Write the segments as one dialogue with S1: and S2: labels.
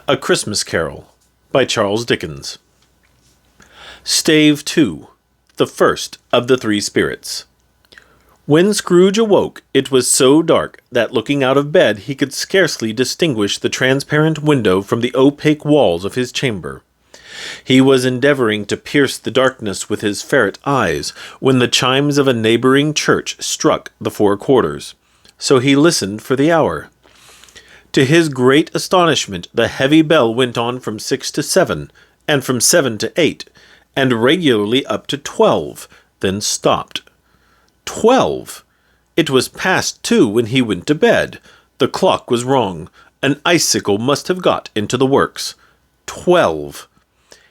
S1: A Christmas Carol by Charles Dickens. Stave 2, the first of the three spirits. When Scrooge awoke, it was so dark that looking out of bed he could scarcely distinguish the transparent window from the opaque walls of his chamber. He was endeavoring to pierce the darkness with his ferret eyes when the chimes of a neighboring church struck the 4 quarters. So he listened for the hour. To his great astonishment, the heavy bell went on from 6 to 7, and from 7 to 8, and regularly up to 12, then stopped. 12! It was past 2 when he went to bed. The clock was wrong. An icicle must have got into the works. 12!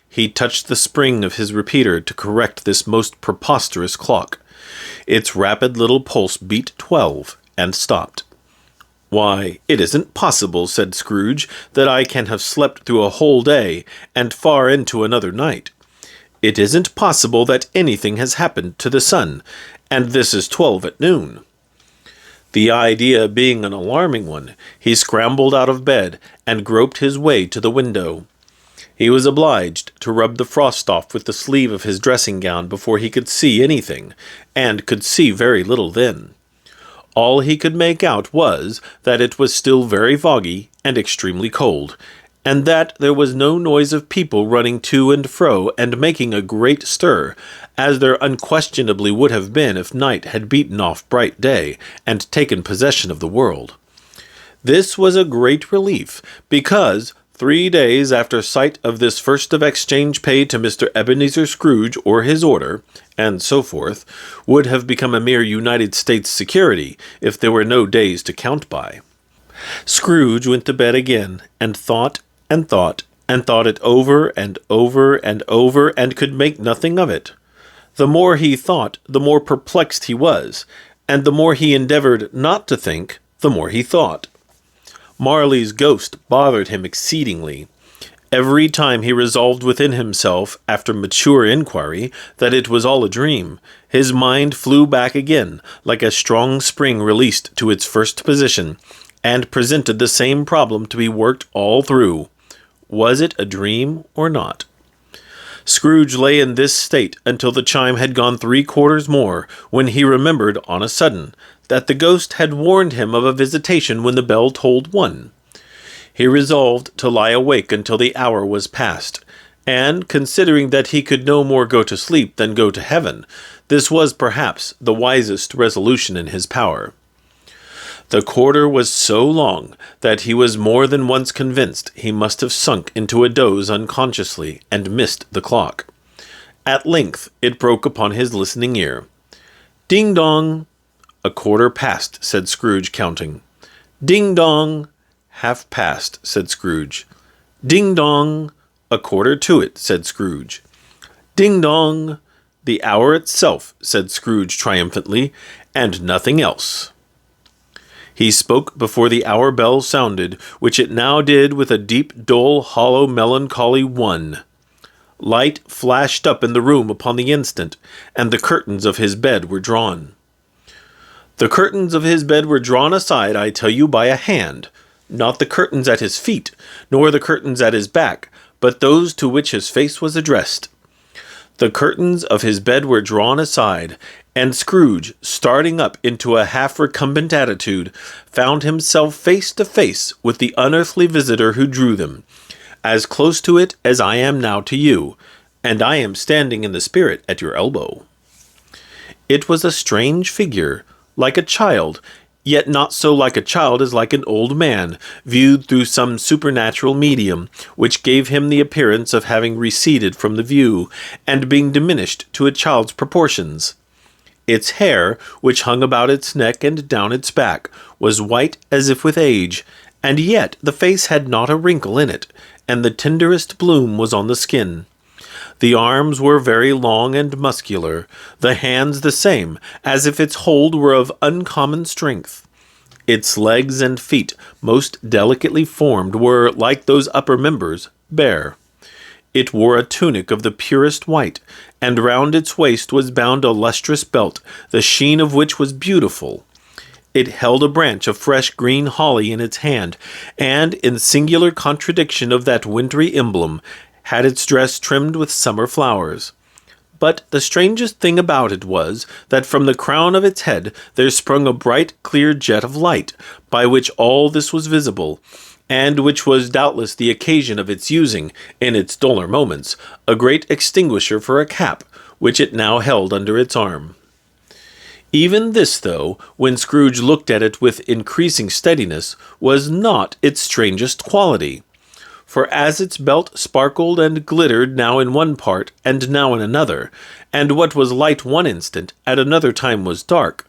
S1: He touched the spring of his repeater to correct this most preposterous clock. Its rapid little pulse beat 12, and stopped. "Why, it isn't possible," said Scrooge, "that I can have slept through a whole day, and far into another night. It isn't possible that anything has happened to the sun, and this is 12 at noon." The idea being an alarming one, he scrambled out of bed, and groped his way to the window. He was obliged to rub the frost off with the sleeve of his dressing-gown before he could see anything, and could see very little then. All he could make out was that it was still very foggy and extremely cold, and that there was no noise of people running to and fro and making a great stir, as there unquestionably would have been if night had beaten off bright day and taken possession of the world. This was a great relief, because 3 days after sight of this first of exchange paid to Mr. Ebenezer Scrooge or his order, and so forth, would have become a mere United States security if there were no days to count by. Scrooge went to bed again, and thought, and thought, and thought it over, and over, and over, and could make nothing of it. The more he thought, the more perplexed he was, and the more he endeavored not to think, the more he thought. Marley's ghost bothered him exceedingly. Every time he resolved within himself, after mature inquiry, that it was all a dream, his mind flew back again, like a strong spring released to its first position, and presented the same problem to be worked all through. Was it a dream or not? Scrooge lay in this state until the chime had gone 3 quarters more, when he remembered, on a sudden, that the ghost had warned him of a visitation when the bell tolled 1. He resolved to lie awake until the hour was past, and, considering that he could no more go to sleep than go to heaven, this was perhaps the wisest resolution in his power. The quarter was so long that he was more than once convinced he must have sunk into a doze unconsciously and missed the clock. At length it broke upon his listening ear. "Ding-dong!" "A quarter past," said Scrooge, counting. "Ding-dong!" "Half past," said Scrooge. "Ding-dong!" "A quarter to it," said Scrooge. "Ding-dong!" "The hour itself," said Scrooge triumphantly, "and nothing else." He spoke before the hour bell sounded, which it now did with a deep, dull, hollow, melancholy 1. Light flashed up in the room upon the instant, and the curtains of his bed were drawn. The curtains of his bed were drawn aside, I tell you, by a hand, not the curtains at his feet, nor the curtains at his back, but those to which his face was addressed. The curtains of his bed were drawn aside, and Scrooge, starting up into a half-recumbent attitude, found himself face to face with the unearthly visitor who drew them, as close to it as I am now to you, and I am standing in the spirit at your elbow. It was a strange figure, like a child, yet not so like a child as like an old man, viewed through some supernatural medium, which gave him the appearance of having receded from the view, and being diminished to a child's proportions. Its hair, which hung about its neck and down its back, was white as if with age, and yet the face had not a wrinkle in it, and the tenderest bloom was on the skin. The arms were very long and muscular, the hands the same, as if its hold were of uncommon strength. Its legs and feet, most delicately formed, were, like those upper members, bare. It wore a tunic of the purest white, and round its waist was bound a lustrous belt, the sheen of which was beautiful. It held a branch of fresh green holly in its hand, and, in singular contradiction of that wintry emblem, had its dress trimmed with summer flowers. But the strangest thing about it was, that from the crown of its head there sprung a bright clear jet of light, by which all this was visible, and which was doubtless the occasion of its using, in its duller moments, a great extinguisher for a cap, which it now held under its arm. Even this, though, when Scrooge looked at it with increasing steadiness, was not its strangest quality. For as its belt sparkled and glittered now in one part, and now in another, and what was light one instant, at another time was dark,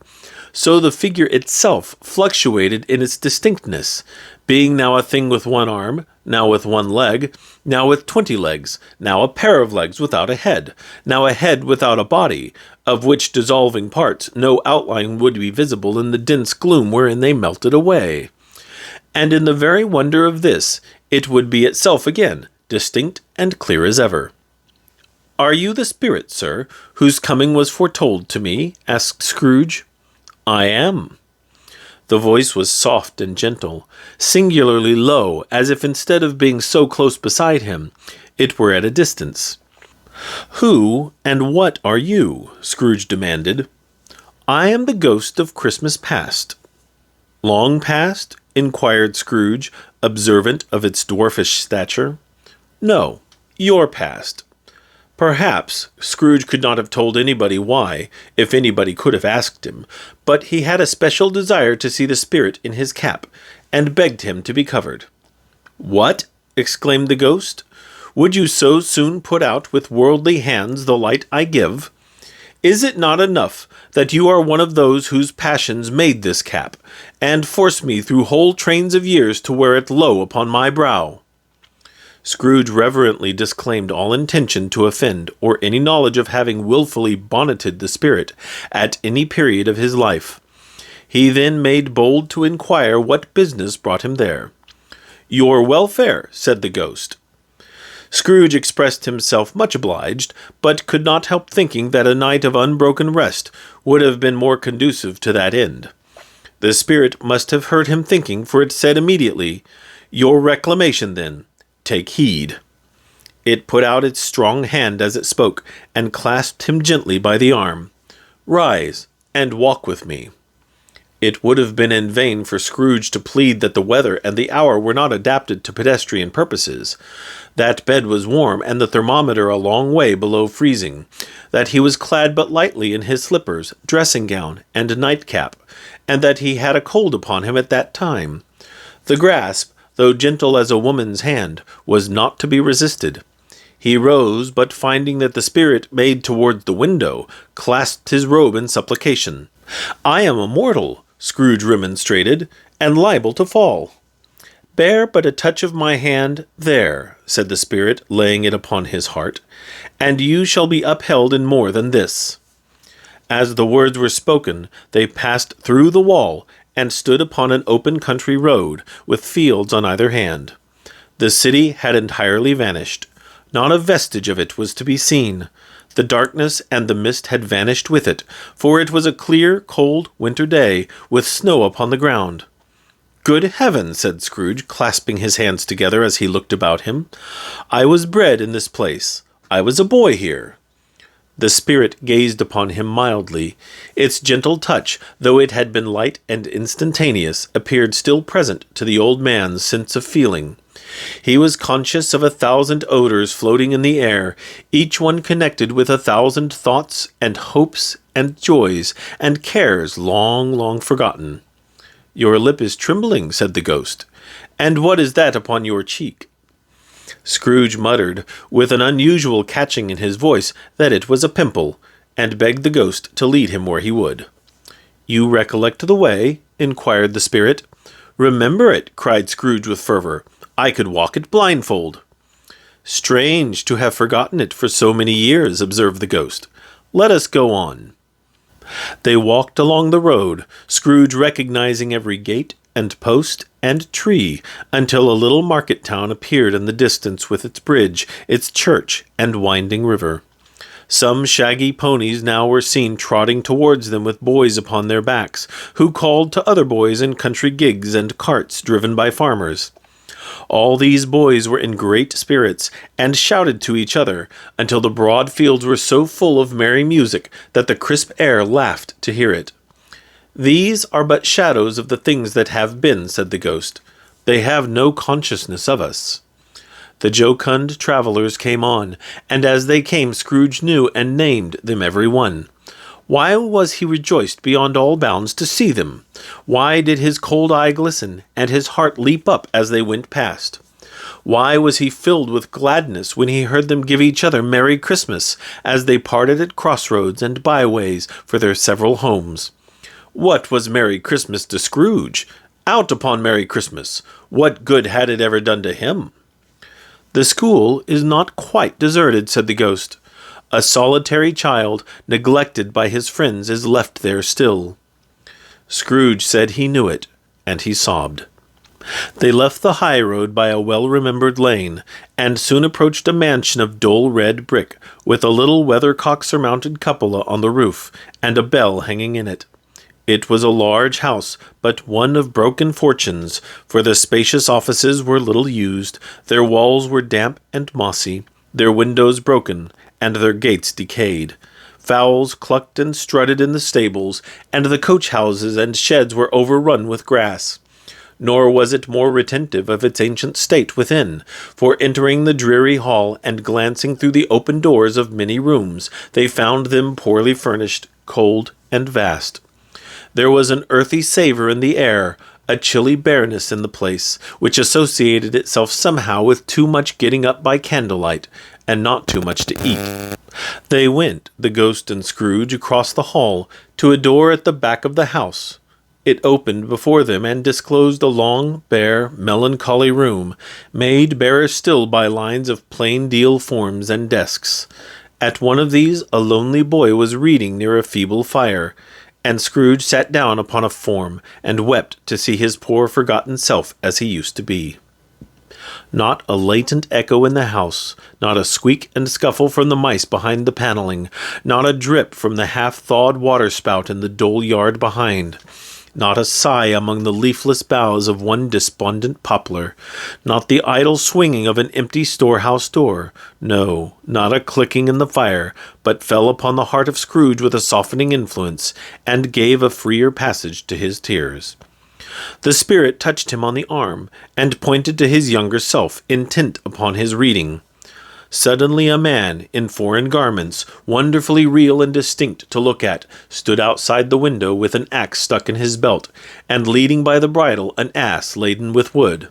S1: so the figure itself fluctuated in its distinctness, being now a thing with one arm, now with one leg, now with 20 legs, now a pair of legs without a head, now a head without a body, of which dissolving parts no outline would be visible in the dense gloom wherein they melted away. And in the very wonder of this, it would be itself again, distinct and clear as ever. "Are you the spirit, sir, whose coming was foretold to me?" asked Scrooge. "I am." The voice was soft and gentle, singularly low, as if instead of being so close beside him, it were at a distance. "Who and what are you?" Scrooge demanded. "I am the ghost of Christmas past." "Long past?" inquired Scrooge, observant of its dwarfish stature. "No, your past." Perhaps Scrooge could not have told anybody why, if anybody could have asked him, but he had a special desire to see the spirit in his cap, and begged him to be covered. "What?" exclaimed the ghost. "Would you so soon put out with worldly hands the light I give? Is it not enough that you are one of those whose passions made this cap, and force me through whole trains of years to wear it low upon my brow?" Scrooge reverently disclaimed all intention to offend, or any knowledge of having wilfully bonneted the spirit at any period of his life. He then made bold to inquire what business brought him there. "Your welfare," said the ghost. Scrooge expressed himself much obliged, but could not help thinking that a night of unbroken rest would have been more conducive to that end. The spirit must have heard him thinking, for it said immediately, "Your reclamation, then. Take heed." It put out its strong hand as it spoke, and clasped him gently by the arm. "Rise, and walk with me." It would have been in vain for Scrooge to plead that the weather and the hour were not adapted to pedestrian purposes, that bed was warm and the thermometer a long way below freezing, that he was clad but lightly in his slippers, dressing gown, and nightcap, and that he had a cold upon him at that time. The grasp, though gentle as a woman's hand, was not to be resisted. He rose, but finding that the spirit made towards the window, clasped his robe in supplication. "I am a mortal," Scrooge remonstrated, "and liable to fall." "Bear but a touch of my hand, there," said the spirit, laying it upon his heart, "and you shall be upheld in more than this." As the words were spoken, they passed through the wall, and stood upon an open country road, with fields on either hand. The city had entirely vanished. Not a vestige of it was to be seen. The darkness and the mist had vanished with it, for it was a clear, cold winter day, with snow upon the ground. "Good heaven!" said Scrooge, clasping his hands together as he looked about him. "I was bred in this place. I was a boy here." The spirit gazed upon him mildly. Its gentle touch, though it had been light and instantaneous, appeared still present to the old man's sense of feeling. He was conscious of 1,000 odors floating in the air, each one connected with 1,000 thoughts and hopes and joys and cares long, long forgotten. "Your lip is trembling," said the ghost. "And what is that upon your cheek?" Scrooge muttered, with an unusual catching in his voice, that it was a pimple, and begged the ghost to lead him where he would. "You recollect the way?" inquired the spirit. "Remember it!" cried Scrooge with fervor. "I could walk it blindfold." "Strange to have forgotten it for so many years," observed the ghost. "Let us go on." They walked along the road, Scrooge recognizing every gate and post and tree, until a little market town appeared in the distance with its bridge, its church, and winding river. Some shaggy ponies now were seen trotting towards them with boys upon their backs, who called to other boys in country gigs and carts driven by farmers. All these boys were in great spirits, and shouted to each other, until the broad fields were so full of merry music that the crisp air laughed to hear it. "These are but shadows of the things that have been," said the ghost. "They have no consciousness of us." The jocund travellers came on, and as they came Scrooge knew and named them every one. Why was he rejoiced beyond all bounds to see them? Why did his cold eye glisten, and his heart leap up as they went past? Why was he filled with gladness when he heard them give each other Merry Christmas, as they parted at crossroads and byways for their several homes? What was Merry Christmas to Scrooge? Out upon Merry Christmas! What good had it ever done to him? "The school is not quite deserted," said the ghost. "A solitary child, neglected by his friends, is left there still." Scrooge said he knew it, and he sobbed. They left the high road by a well-remembered lane, and soon approached a mansion of dull red brick, with a little weathercock-surmounted cupola on the roof, and a bell hanging in it. It was a large house, but one of broken fortunes, for the spacious offices were little used, their walls were damp and mossy, their windows broken, and their gates decayed. Fowls clucked and strutted in the stables, and the coach-houses and sheds were overrun with grass. Nor was it more retentive of its ancient state within, for entering the dreary hall and glancing through the open doors of many rooms, they found them poorly furnished, cold, and vast. There was an earthy savour in the air, a chilly bareness in the place, which associated itself somehow with too much getting up by candlelight, and not too much to eat. They went, the ghost and Scrooge, across the hall, to a door at the back of the house. It opened before them and disclosed a long, bare, melancholy room, made barer still by lines of plain deal forms and desks. At one of these a lonely boy was reading near a feeble fire, and Scrooge sat down upon a form, and wept to see his poor forgotten self as he used to be. Not a latent echo in the house, not a squeak and scuffle from the mice behind the panelling, not a drip from the half-thawed water-spout in the dull yard behind. Not a sigh among the leafless boughs of one despondent poplar, not the idle swinging of an empty storehouse door, no, not a clicking in the fire, but fell upon the heart of Scrooge with a softening influence, and gave a freer passage to his tears. The spirit touched him on the arm, and pointed to his younger self, intent upon his reading. Suddenly a man, in foreign garments, wonderfully real and distinct to look at, stood outside the window with an axe stuck in his belt, and leading by the bridle an ass laden with wood.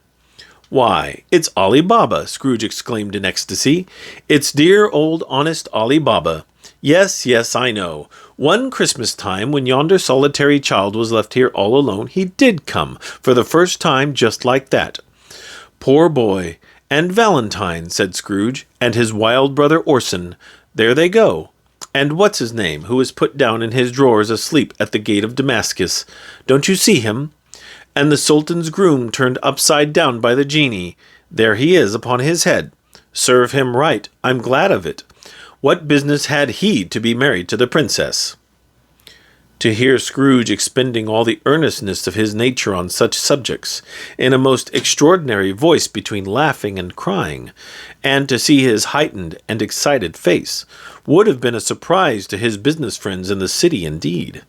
S1: "Why, it's Ali Baba!" Scrooge exclaimed in ecstasy. "It's dear old honest Ali Baba. Yes, yes, I know. One Christmas time, when yonder solitary child was left here all alone, he did come, for the first time, just like that. Poor boy! And Valentine," said Scrooge, "and his wild brother Orson. There they go. And what's his name, who is put down in his drawers asleep at the gate of Damascus? Don't you see him? And the Sultan's groom turned upside down by the genie. There he is upon his head. Serve him right. I'm glad of it. What business had he to be married to the princess?" To hear Scrooge expending all the earnestness of his nature on such subjects, in a most extraordinary voice between laughing and crying, and to see his heightened and excited face, would have been a surprise to his business friends in the city indeed.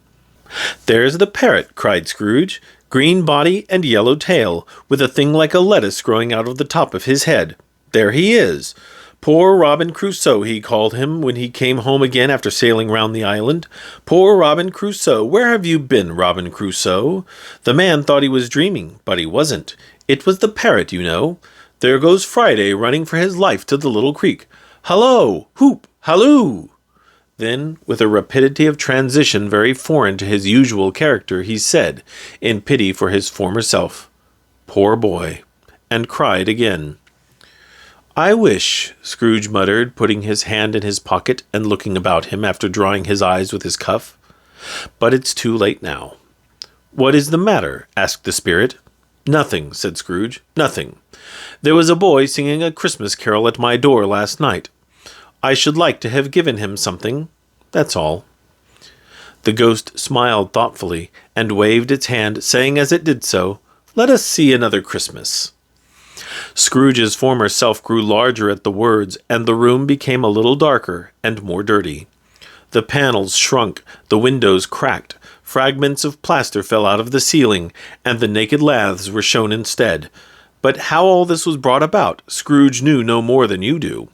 S1: "There's the parrot," cried Scrooge, "green body and yellow tail, with a thing like a lettuce growing out of the top of his head. There he is. Poor Robin Crusoe, he called him when he came home again after sailing round the island. Poor Robin Crusoe, where have you been, Robin Crusoe? The man thought he was dreaming, but he wasn't. It was the parrot, you know. There goes Friday running for his life to the little creek. Hallo! Hoop! Halloo!" Then, with a rapidity of transition very foreign to his usual character, he said, in pity for his former self, "Poor boy," and cried again. "I wish," Scrooge muttered, putting his hand in his pocket and looking about him after drying his eyes with his cuff. "But it's too late now." "What is the matter?" asked the spirit. "Nothing," said Scrooge. "Nothing. There was a boy singing a Christmas carol at my door last night." I should like to have given him something, that's all." The ghost smiled thoughtfully and waved its hand, saying as it did so, "Let us see another Christmas." Scrooge's former self grew larger at the words, and the room became a little darker and more dirty. The panels shrunk, the windows cracked, fragments of plaster fell out of the ceiling, and the naked laths were shown instead. But how all this was brought about, Scrooge knew no more than you do.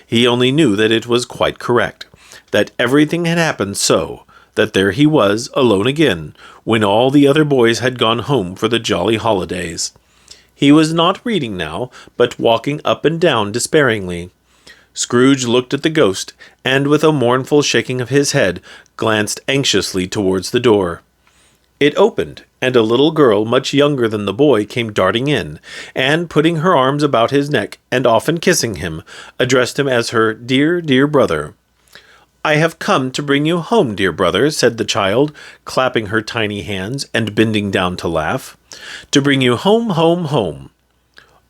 S1: He only knew that it was quite correct, that everything had happened so, that there he was, alone again, when all the other boys had gone home for the jolly holidays. He was not reading now, but walking up and down despairingly. Scrooge looked at the ghost, and with a mournful shaking of his head, glanced anxiously towards the door. It opened, and a little girl much younger than the boy came darting in, and putting her arms about his neck, and often kissing him, addressed him as her dear, dear brother. "I have come to bring you home, dear brother," said the child, clapping her tiny hands, and bending down to laugh. "To bring you home, home, home."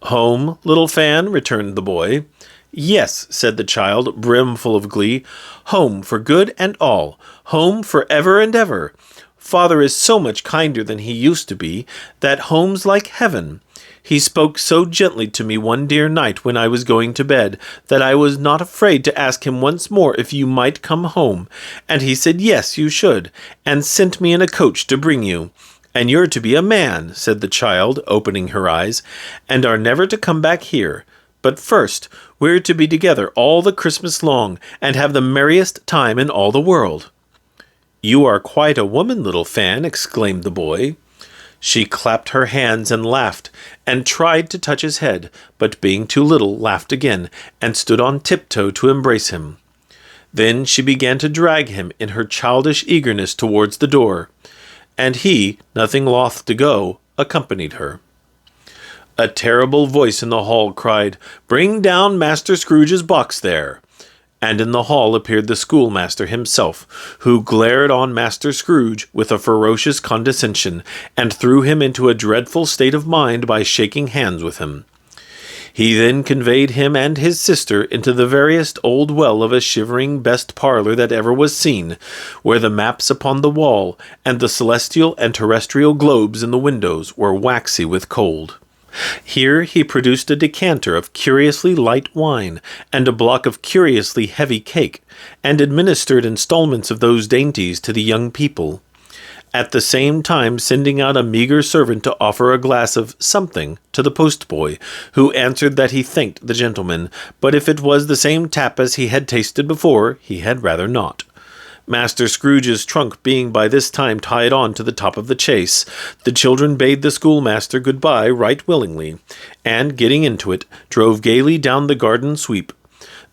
S1: "Home, little Fan?" returned the boy. "Yes," said the child, brimful of glee. "Home for good and all. Home for ever and ever. Father is so much kinder than he used to be, that home's like heaven. He spoke so gently to me one dear night when I was going to bed, that I was not afraid to ask him once more if you might come home, and he said yes, you should, and sent me in a coach to bring you. And you're to be a man," said the child, opening her eyes, "and are never to come back here. But first, we're to be together all the Christmas long, and have the merriest time in all the world." "You are quite a woman, little Fan," exclaimed the boy. She clapped her hands and laughed, and tried to touch his head, but being too little, laughed again, and stood on tiptoe to embrace him. Then she began to drag him in her childish eagerness towards the door, and he, nothing loth to go, accompanied her. A terrible voice in the hall cried, "Bring down Master Scrooge's box there!" And in the hall appeared the schoolmaster himself, who glared on Master Scrooge with a ferocious condescension, and threw him into a dreadful state of mind by shaking hands with him. He then conveyed him and his sister into the veriest old well of a shivering best parlour that ever was seen, where the maps upon the wall, and the celestial and terrestrial globes in the windows, were waxy with cold. Here he produced a decanter of curiously light wine, and a block of curiously heavy cake, and administered installments of those dainties to the young people, at the same time sending out a meagre servant to offer a glass of something to the postboy, who answered that he thanked the gentleman, but if it was the same tap as he had tasted before, he had rather not. Master Scrooge's trunk being by this time tied on to the top of the chaise, the children bade the schoolmaster good-bye right willingly, and, getting into it, drove gaily down the garden sweep,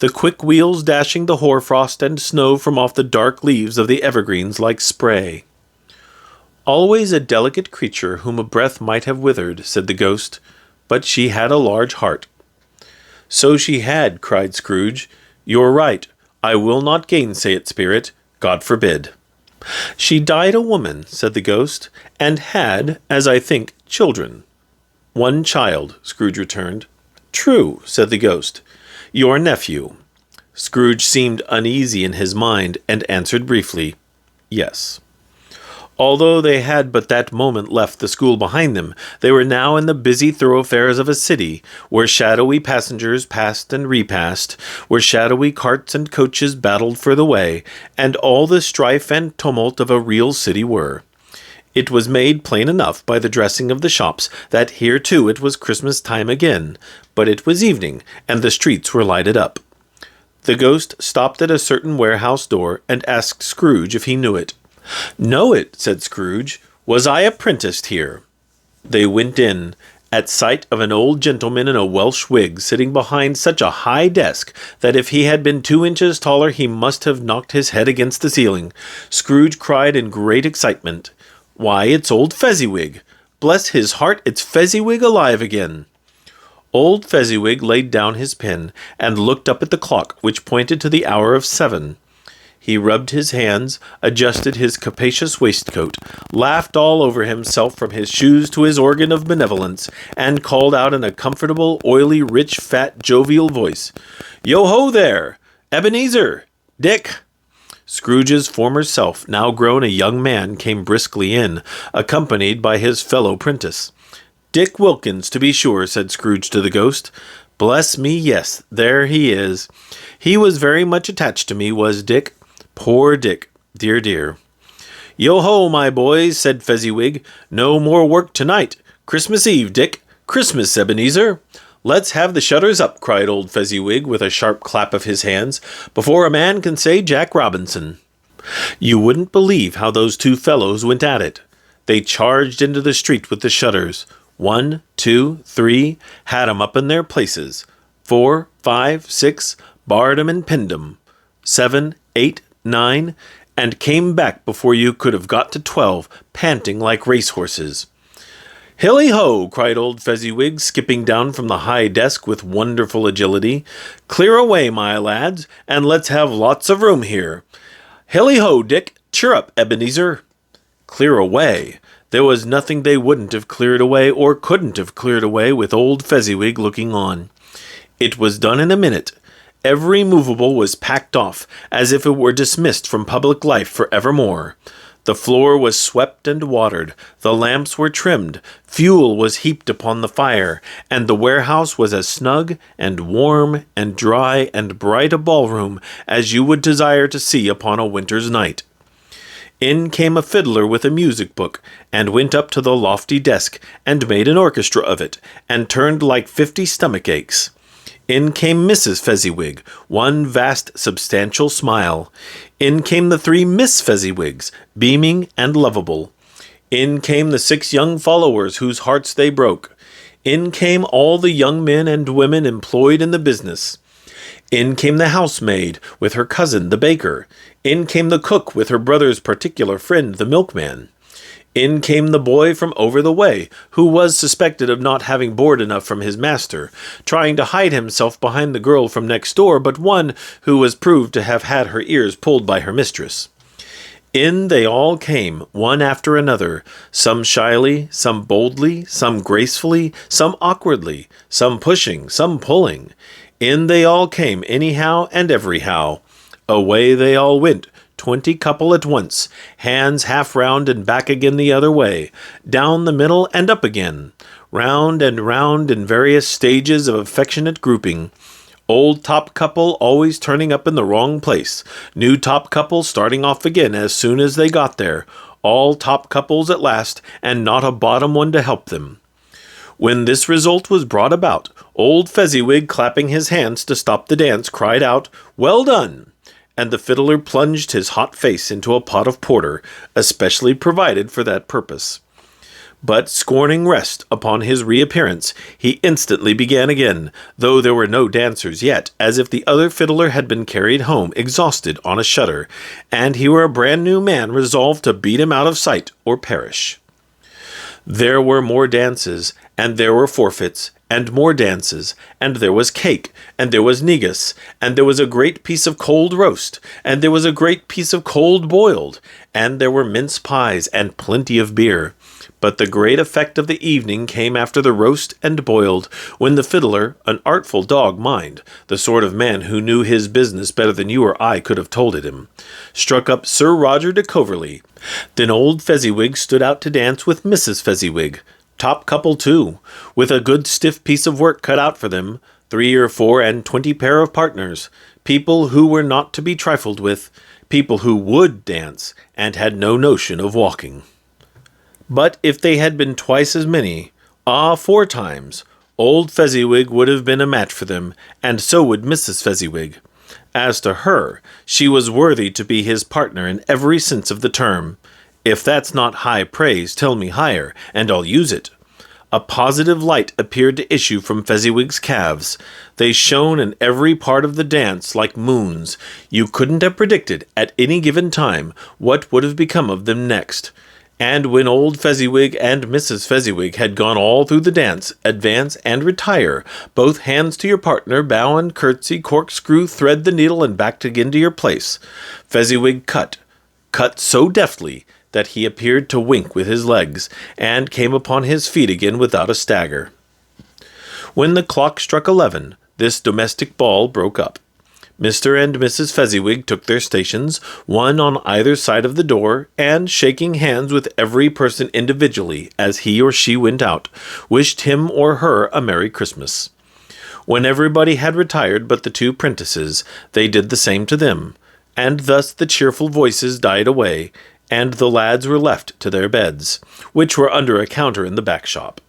S1: the quick wheels dashing the hoarfrost and snow from off the dark leaves of the evergreens like spray. "Always a delicate creature whom a breath might have withered," said the ghost, "but she had a large heart." "So she had," cried Scrooge. "You're right. I will not gainsay it, spirit. God forbid." "She died a woman," said the ghost, "and had, as I think, children." "One child," Scrooge returned. "True," said the ghost. "Your nephew." Scrooge seemed uneasy in his mind, and answered briefly, "Yes." Although they had but that moment left the school behind them, they were now in the busy thoroughfares of a city, where shadowy passengers passed and repassed, where shadowy carts and coaches battled for the way, and all the strife and tumult of a real city were. It was made plain enough by the dressing of the shops that here too it was Christmas time again, but it was evening, and the streets were lighted up. The ghost stopped at a certain warehouse door, and asked Scrooge if he knew it. "Know it," said Scrooge. "Was I apprenticed here?" They went in, at sight of an old gentleman in a Welsh wig sitting behind such a high desk that if he had been 2 inches taller he must have knocked his head against the ceiling. Scrooge cried in great excitement, "Why, it's old Fezziwig! Bless his heart, it's Fezziwig alive again!" Old Fezziwig laid down his pen, and looked up at the clock, which pointed to the hour of 7. He rubbed his hands, adjusted his capacious waistcoat, laughed all over himself from his shoes to his organ of benevolence, and called out in a comfortable, oily, rich, fat, jovial voice, "Yo-ho there! Ebenezer! Dick! Scrooge's former self, now grown a young man, came briskly in, accompanied by his fellow prentice. "Dick Wilkins, to be sure," said Scrooge to the ghost. "Bless me, yes, there he is. He was very much attached to me, was Dick. Poor Dick, dear, dear." "Yo-ho, my boys," said Fezziwig. "No more work tonight. Christmas Eve, Dick. Christmas, Ebenezer." "Let's have the shutters up," cried old Fezziwig, with a sharp clap of his hands, "before a man can say Jack Robinson." You wouldn't believe how those two fellows went at it. They charged into the street with the shutters. 1, 2, 3, had 'em up in their places. 4, 5, 6, barred 'em and pinned 'em. 7, 8, 9, and came back before you could have got to 12, panting like racehorses. "Hilly-ho!" cried old Fezziwig, skipping down from the high desk with wonderful agility. "Clear away, my lads, and let's have lots of room here. Hilly-ho, Dick! Cheer up, Ebenezer!" Clear away! There was nothing they wouldn't have cleared away, or couldn't have cleared away, with old Fezziwig looking on. It was done in a minute. Every movable was packed off, as if it were dismissed from public life for evermore. The floor was swept and watered, the lamps were trimmed, fuel was heaped upon the fire, and the warehouse was as snug and warm and dry and bright a ballroom as you would desire to see upon a winter's night. In came a fiddler with a music book, and went up to the lofty desk, and made an orchestra of it, and turned like 50 stomach aches. In came Mrs. Fezziwig, one vast substantial smile. In came the 3 Miss Fezziwigs, beaming and lovable. In came the 6 young followers whose hearts they broke. In came all the young men and women employed in the business. In came the housemaid, with her cousin, the baker. In came the cook, with her brother's particular friend, the milkman. In came the boy from over the way, who was suspected of not having board enough from his master, trying to hide himself behind the girl from next door, but one who was proved to have had her ears pulled by her mistress. In they all came, one after another, some shyly, some boldly, some gracefully, some awkwardly, some pushing, some pulling. In they all came anyhow and everyhow. Away they all went, 20 couple at once, hands half round and back again the other way, down the middle and up again, round and round in various stages of affectionate grouping. Old top couple always turning up in the wrong place, new top couple starting off again as soon as they got there, all top couples at last, and not a bottom one to help them. When this result was brought about, old Fezziwig, clapping his hands to stop the dance, cried out, "Well done!" And the fiddler plunged his hot face into a pot of porter, especially provided for that purpose. But, scorning rest upon his reappearance, he instantly began again, though there were no dancers yet, as if the other fiddler had been carried home exhausted on a shutter, and he were a brand-new man resolved to beat him out of sight or perish. There were more dances, and there were forfeits, and more dances, and there was cake, and there was negus, and there was a great piece of cold roast, and there was a great piece of cold boiled, and there were mince pies, and plenty of beer. But the great effect of the evening came after the roast and boiled, when the fiddler, an artful dog, mind, the sort of man who knew his business better than you or I could have told it him, struck up Sir Roger de Coverley. Then old Fezziwig stood out to dance with Mrs. Fezziwig, top couple too, with a good stiff piece of work cut out for them, 3 or 4 and 20 pair of partners, people who were not to be trifled with, people who would dance, and had no notion of walking. But if they had been twice as many, 4 times, old Fezziwig would have been a match for them, and so would Mrs. Fezziwig. As to her, she was worthy to be his partner in every sense of the term. If that's not high praise, tell me higher, and I'll use it. A positive light appeared to issue from Fezziwig's calves. They shone in every part of the dance like moons. You couldn't have predicted, at any given time, what would have become of them next. And when old Fezziwig and Mrs. Fezziwig had gone all through the dance, advance and retire, both hands to your partner, bow and curtsy, corkscrew, thread the needle, and back again to your place, Fezziwig cut so deftly that he appeared to wink with his legs, and came upon his feet again without a stagger. When the clock struck 11, this domestic ball broke up. Mr. and Mrs. Fezziwig took their stations, one on either side of the door, and, shaking hands with every person individually as he or she went out, wished him or her a Merry Christmas. When everybody had retired but the two prentices, they did the same to them, and thus the cheerful voices died away, and the lads were left to their beds, which were under a counter in the back shop.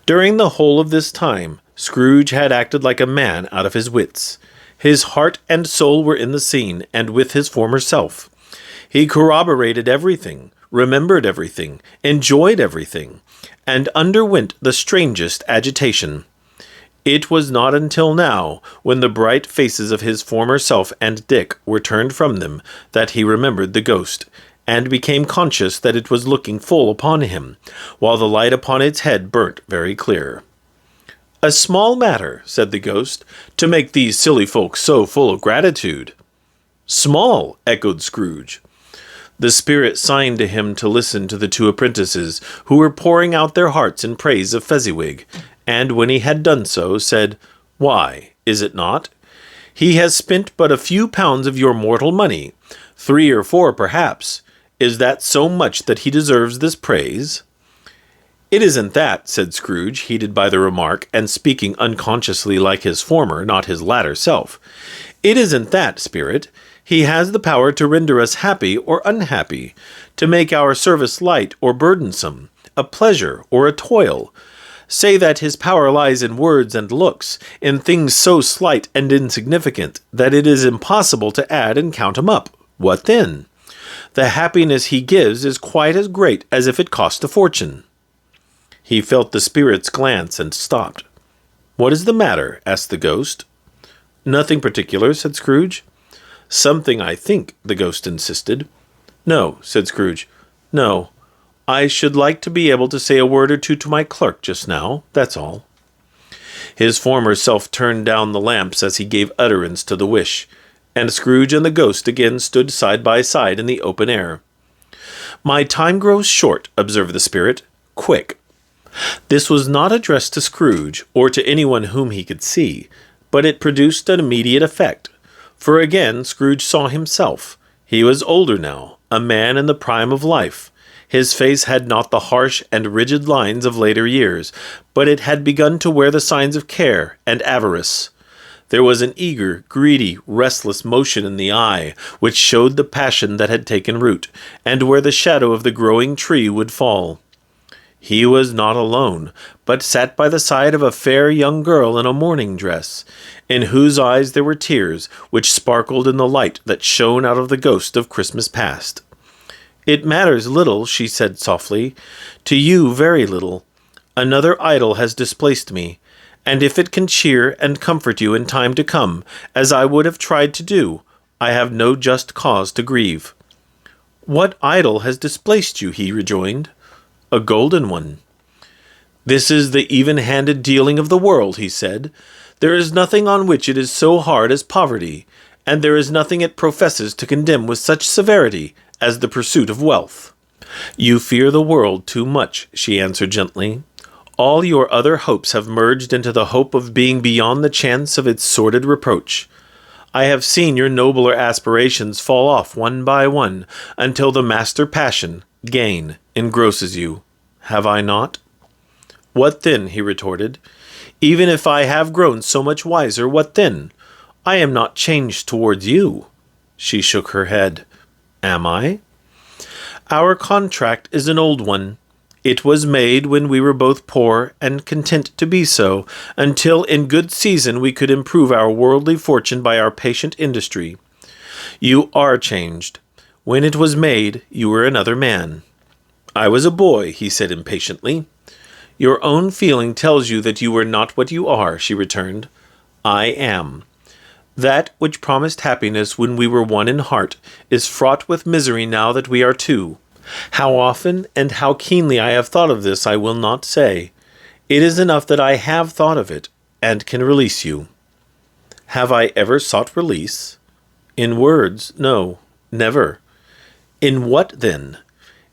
S1: During the whole of this time, Scrooge had acted like a man out of his wits. His heart and soul were in the scene, and with his former self. He corroborated everything, remembered everything, enjoyed everything, and underwent the strangest agitation. It was not until now, when the bright faces of his former self and Dick were turned from them, that he remembered the ghost, and became conscious that it was looking full upon him, while the light upon its head burnt very clear. "A small matter," said the ghost, "to make these silly folks so full of gratitude." "Small," echoed Scrooge. The spirit signed to him to listen to the two apprentices, who were pouring out their hearts in praise of Fezziwig, and when he had done so, said, "Why, is it not? He has spent but a few pounds of your mortal money, 3 or 4 perhaps. Is that so much that he deserves this praise?" "It isn't that," said Scrooge, heated by the remark, and speaking unconsciously like his former, not his latter self. "It isn't that, spirit. He has the power to render us happy or unhappy, to make our service light or burdensome, a pleasure or a toil. Say that his power lies in words and looks, in things so slight and insignificant that it is impossible to add and count 'em up. What then? The happiness he gives is quite as great as if it cost a fortune." He felt the spirit's glance and stopped. "What is the matter?" asked the ghost. "Nothing particular," said Scrooge. "Something, I think," the ghost insisted. "No," said Scrooge. "No. I should like to be able to say a word or two to my clerk just now, that's all." His former self turned down the lamps as he gave utterance to the wish, and Scrooge and the ghost again stood side by side in the open air. "My time grows short," observed the spirit. "Quick." This was not addressed to Scrooge, or to anyone whom he could see, but it produced an immediate effect. For again Scrooge saw himself. He was older now, a man in the prime of life. His face had not the harsh and rigid lines of later years, but it had begun to wear the signs of care and avarice. There was an eager, greedy, restless motion in the eye, which showed the passion that had taken root, and where the shadow of the growing tree would fall. He was not alone, but sat by the side of a fair young girl in a mourning dress, in whose eyes there were tears, which sparkled in the light that shone out of the ghost of Christmas past. "It matters little," she said softly, "to you very little. Another idol has displaced me, and if it can cheer and comfort you in time to come, as I would have tried to do, I have no just cause to grieve." "What idol has displaced you?" he rejoined. "A golden one." "This is the even-handed dealing of the world," he said. "There is nothing on which it is so hard as poverty, and there is nothing it professes to condemn with such severity as the pursuit of wealth." "You fear the world too much," she answered gently. "All your other hopes have merged into the hope of being beyond the chance of its sordid reproach. I have seen your nobler aspirations fall off one by one, until the master passion, gain, engrosses you. Have I not?" "What then?" he retorted. "Even if I have grown so much wiser, what then? I am not changed towards you." She shook her head. "Am I?" "Our contract is an old one. It was made when we were both poor and content to be so, until in good season we could improve our worldly fortune by our patient industry. You are changed. When it was made, you were another man." "I was a boy," he said impatiently. "Your own feeling tells you that you were not what you are," she returned. "I am. That which promised happiness when we were one in heart is fraught with misery now that we are two. How often and how keenly I have thought of this I will not say. It is enough that I have thought of it, and can release you." "Have I ever sought release?" "In words, no, never." "In what, then?"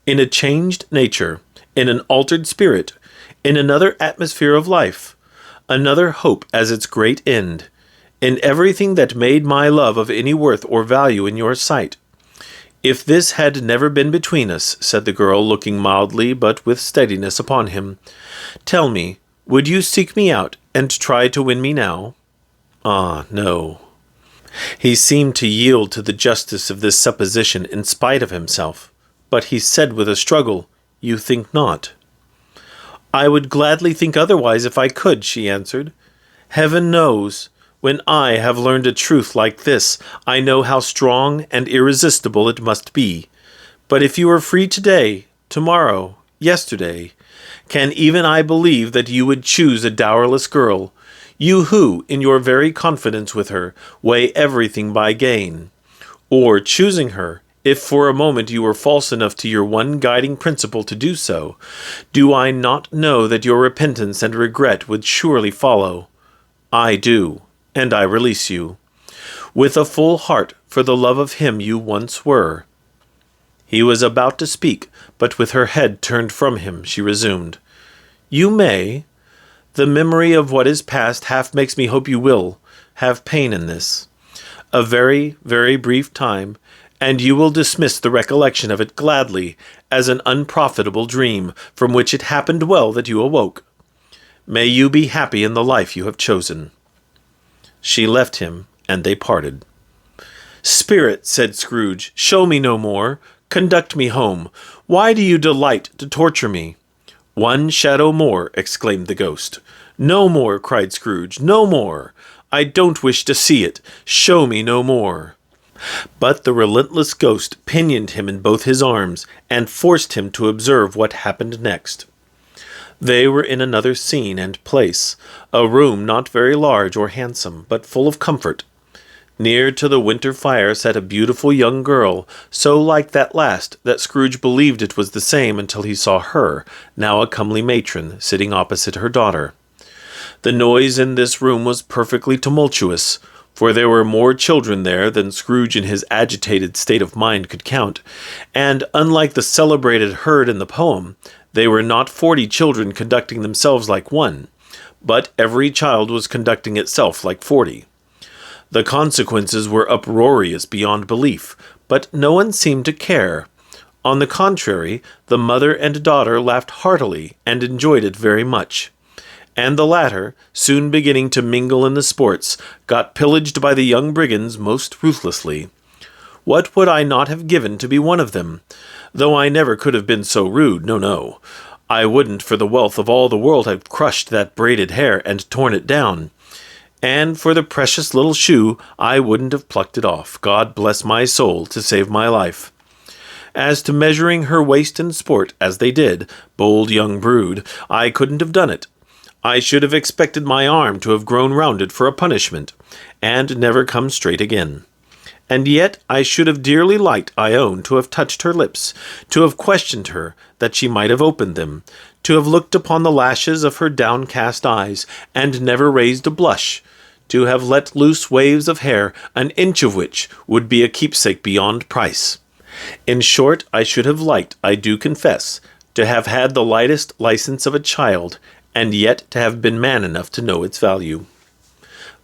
S1: "In a changed nature, in an altered spirit, in another atmosphere of life, another hope as its great end. in everything that made my love of any worth or value in your sight. If this had never been between us, said the girl, looking mildly but with steadiness upon him, tell me, would you seek me out and try to win me now? Ah, no. He seemed to yield to the justice of this supposition in spite of himself, but he said with a struggle, You think not? I would gladly think otherwise if I could, she answered. Heaven knows, when I have learned a truth like this, I know how strong and irresistible it must be. But if you are free today, tomorrow, yesterday, can even I believe that you would choose a dowerless girl, you who, in your very confidence with her, weigh everything by gain? Or, choosing her, if for a moment you were false enough to your one guiding principle to do so, do I not know that your repentance and regret would surely follow? I do, and I release you, with a full heart for the love of him you once were. He was about to speak, but with her head turned from him, she resumed. You may. The memory of what is past half makes me hope you will have pain in this. A very, very brief time, and you will dismiss the recollection of it gladly as an unprofitable dream from which it happened well that you awoke. May you be happy in the life you have chosen. She left him, and they parted. Spirit, said Scrooge, show me no more. Conduct me home. Why do you delight to torture me? One shadow more, exclaimed the ghost. No more, cried Scrooge, no more. I don't wish to see it. Show me no more. But the relentless ghost pinioned him in both his arms, and forced him to observe what happened next. They were in another scene and place, a room not very large or handsome, but full of comfort. Near to the winter fire sat a beautiful young girl, so like that last that Scrooge believed it was the same until he saw her, now a comely matron, sitting opposite her daughter. The noise in this room was perfectly tumultuous, for there were more children there than Scrooge in his agitated state of mind could count, and, unlike the celebrated herd in the poem, they were not 40 children conducting themselves like one, but every child was conducting itself like 40. The consequences were uproarious beyond belief, but no one seemed to care. On the contrary, the mother and daughter laughed heartily and enjoyed it very much. And the latter, soon beginning to mingle in the sports, got pillaged by the young brigands most ruthlessly. What would I not have given to be one of them? Though I never could have been so rude, no. I wouldn't for the wealth of all the world have crushed that braided hair and torn it down. And for the precious little shoe, I wouldn't have plucked it off, God bless my soul, to save my life. As to measuring her waist in sport, as they did, bold young brood, I couldn't have done it. I should have expected my arm to have grown rounded for a punishment, and never come straight again. And yet I should have dearly liked, I own, to have touched her lips, to have questioned her, that she might have opened them, to have looked upon the lashes of her downcast eyes, and never raised a blush, to have let loose waves of hair, an inch of which would be a keepsake beyond price. In short, I should have liked, I do confess, to have had the lightest license of a child, and yet to have been man enough to know its value.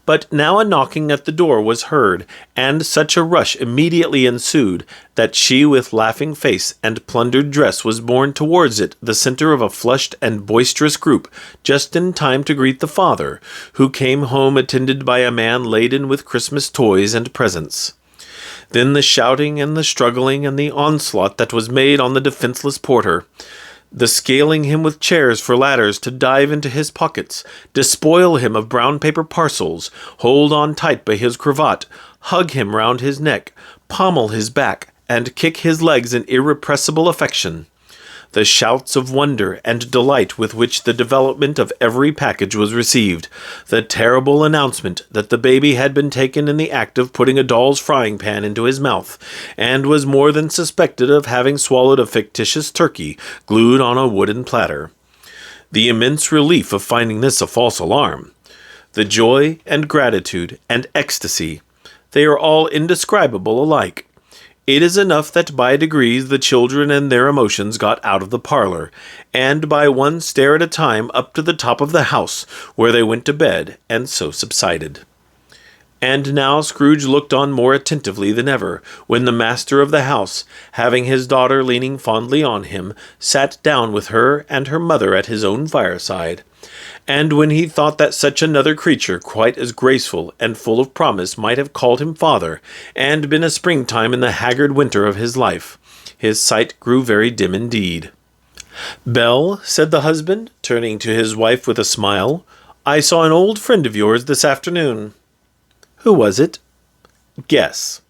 S1: But now a knocking at the door was heard, and such a rush immediately ensued, that she with laughing face and plundered dress was borne towards it, the centre of a flushed and boisterous group, just in time to greet the father, who came home attended by a man laden with Christmas toys and presents. Then the shouting and the struggling and the onslaught that was made on the defenceless porter, the scaling him with chairs for ladders to dive into his pockets, despoil him of brown paper parcels, hold on tight by his cravat, hug him round his neck, pommel his back, and kick his legs in irrepressible affection. The shouts of wonder and delight with which the development of every package was received, the terrible announcement that the baby had been taken in the act of putting a doll's frying pan into his mouth, and was more than suspected of having swallowed a fictitious turkey glued on a wooden platter. The immense relief of finding this a false alarm, the joy and gratitude and ecstasy, they are all indescribable alike. It is enough that by degrees the children and their emotions got out of the parlor, and by one stair at a time up to the top of the house, where they went to bed, and so subsided. And now Scrooge looked on more attentively than ever, when the master of the house, having his daughter leaning fondly on him, sat down with her and her mother at his own fireside. And when he thought that such another creature, quite as graceful and full of promise, might have called him father, and been a springtime in the haggard winter of his life, his sight grew very dim indeed. "Belle," said the husband, turning to his wife with a smile, "I saw an old friend of yours this afternoon." "Who was it?" "Guess."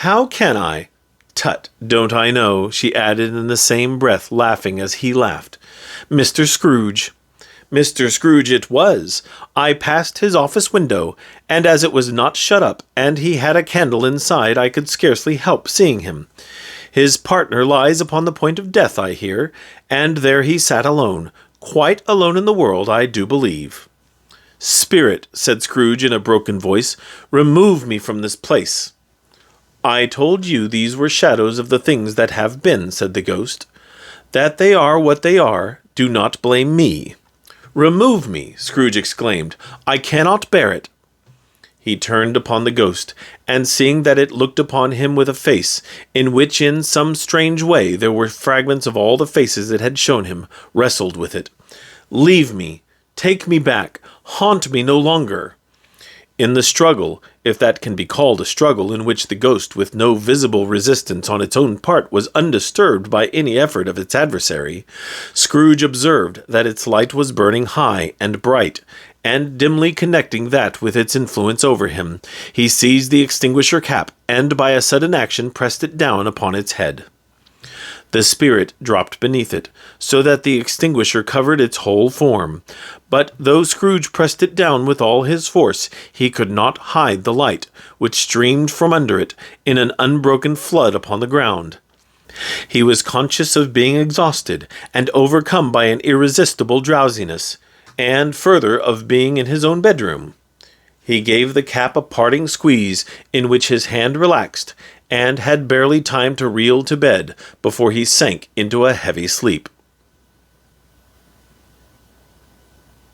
S1: "How can I?" "Tut, don't I know," she added in the same breath, laughing as he laughed. "Mr. Scrooge." Mr. Scrooge it was. I passed his office window, and as it was not shut up, and he had a candle inside, I could scarcely help seeing him. His partner lies upon the point of death, I hear, and there he sat alone, quite alone in the world, I do believe. "Spirit," said Scrooge in a broken voice, "remove me from this place." "I told you these were shadows of the things that have been," said the ghost. "That they are what they are, do not blame me." "Remove me!" Scrooge exclaimed. "I cannot bear it." He turned upon the ghost, and seeing that it looked upon him with a face, in which in some strange way there were fragments of all the faces it had shown him, wrestled with it. "Leave me! Take me back! Haunt me no longer!" In the struggle, if that can be called a struggle in which the ghost, with no visible resistance on its own part, was undisturbed by any effort of its adversary, Scrooge observed that its light was burning high and bright, and dimly connecting that with its influence over him, he seized the extinguisher cap, and by a sudden action pressed it down upon its head. The spirit dropped beneath it, so that the extinguisher covered its whole form. But though Scrooge pressed it down with all his force, he could not hide the light, which streamed from under it in an unbroken flood upon the ground. He was conscious of being exhausted, and overcome by an irresistible drowsiness, and further of being in his own bedroom. He gave the cap a parting squeeze, in which his hand relaxed, and had barely time to reel to bed before he sank into a heavy sleep.